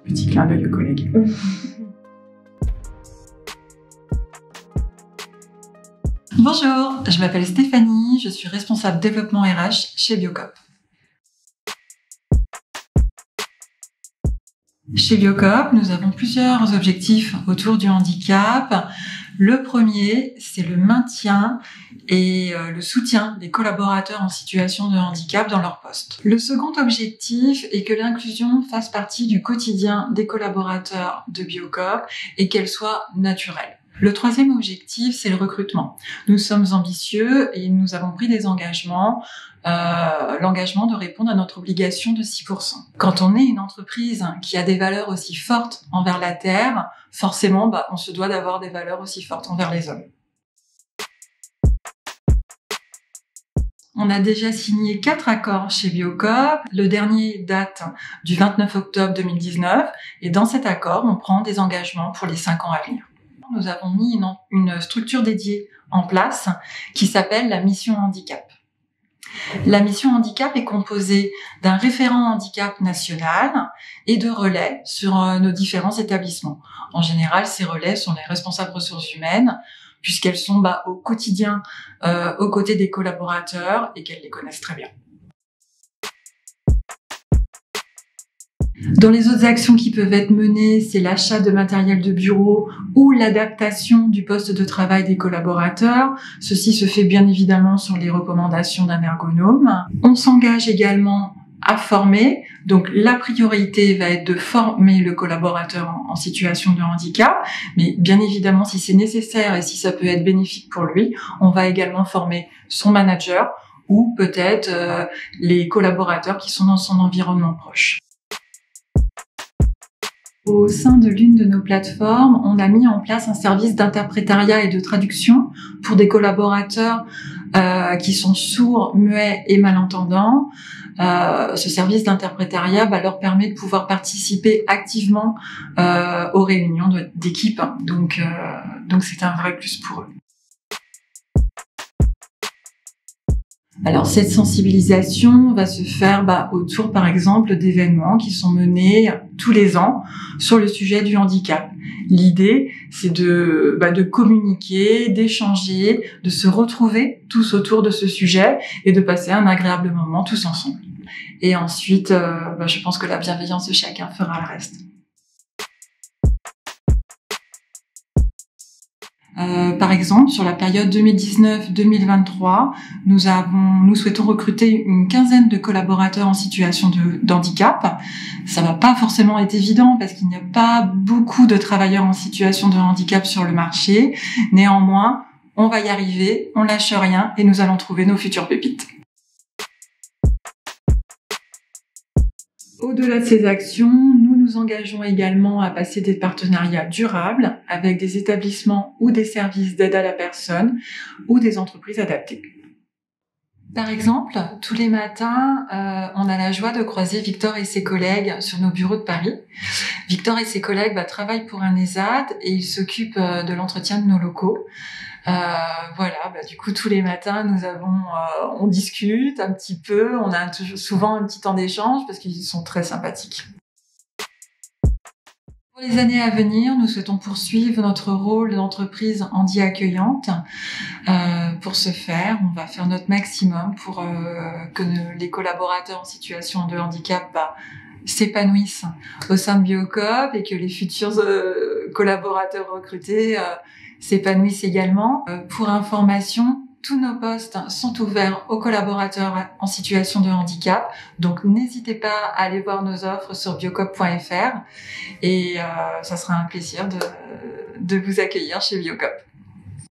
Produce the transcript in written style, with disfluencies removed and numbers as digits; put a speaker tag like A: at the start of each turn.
A: Petit clin d'œil aux collègues. Bonjour, je m'appelle Stéphanie, je suis responsable développement RH chez Biocoop. Chez Biocoop, nous avons plusieurs objectifs autour du handicap. Le premier, c'est le maintien et le soutien des collaborateurs en situation de handicap dans leur poste. Le second objectif est que l'inclusion fasse partie du quotidien des collaborateurs de Biocoop et qu'elle soit naturelle. Le troisième objectif, c'est le recrutement. Nous sommes ambitieux et nous avons pris des engagements, l'engagement de répondre à notre obligation de 6%. Quand on est une entreprise qui a des valeurs aussi fortes envers la Terre, forcément, on se doit d'avoir des valeurs aussi fortes envers les hommes. On a déjà signé 4 accords chez Biocoop. Le dernier date du 29 octobre 2019 et dans cet accord, on prend des engagements pour les 5 ans à venir. Nous avons mis une structure dédiée en place qui s'appelle la mission handicap. La mission handicap est composée d'un référent handicap national et de relais sur nos différents établissements. En général, ces relais sont les responsables ressources humaines puisqu'elles sont au quotidien aux côtés des collaborateurs et qu'elles les connaissent très bien. Dans les autres actions qui peuvent être menées, c'est l'achat de matériel de bureau ou l'adaptation du poste de travail des collaborateurs. Ceci se fait bien évidemment sur les recommandations d'un ergonome. On s'engage également à former. Donc la priorité va être de former le collaborateur en situation de handicap. Mais bien évidemment, si c'est nécessaire et si ça peut être bénéfique pour lui, on va également former son manager ou peut-être les collaborateurs qui sont dans son environnement proche. Au sein de l'une de nos plateformes, on a mis en place un service d'interprétariat et de traduction pour des collaborateurs qui sont sourds, muets et malentendants. Ce service d'interprétariat leur permet de pouvoir participer activement aux réunions d'équipe. Donc c'est un vrai plus pour eux. Alors cette sensibilisation va se faire autour par exemple d'événements qui sont menés tous les ans sur le sujet du handicap. L'idée c'est de communiquer, d'échanger, de se retrouver tous autour de ce sujet et de passer un agréable moment tous ensemble. Et ensuite, je pense que la bienveillance de chacun fera le reste. Par exemple, sur la période 2019-2023, nous souhaitons recruter une quinzaine de collaborateurs en situation d'handicap. Ça va pas forcément être évident parce qu'il n'y a pas beaucoup de travailleurs en situation de handicap sur le marché. Néanmoins, on va y arriver, on lâche rien et nous allons trouver nos futures pépites. Au-delà de ces actions, nous nous engageons également à passer des partenariats durables avec des établissements ou des services d'aide à la personne ou des entreprises adaptées. Par exemple, tous les matins, on a la joie de croiser Victor et ses collègues sur nos bureaux de Paris. Victor et ses collègues travaillent pour un ESAT et ils s'occupent de l'entretien de nos locaux. Du coup, tous les matins, on discute un petit peu, on a souvent un petit temps d'échange parce qu'ils sont très sympathiques. Pour les années à venir, nous souhaitons poursuivre notre rôle d'entreprise handi-accueillante. Pour ce faire, on va faire notre maximum pour que les collaborateurs en situation de handicap s'épanouissent au sein de Biocoop et que les futurs collaborateurs recrutés s'épanouissent également. Pour information, tous nos postes sont ouverts aux collaborateurs en situation de handicap. Donc, n'hésitez pas à aller voir nos offres sur biocoop.fr et ça sera un plaisir de vous accueillir chez Biocoop.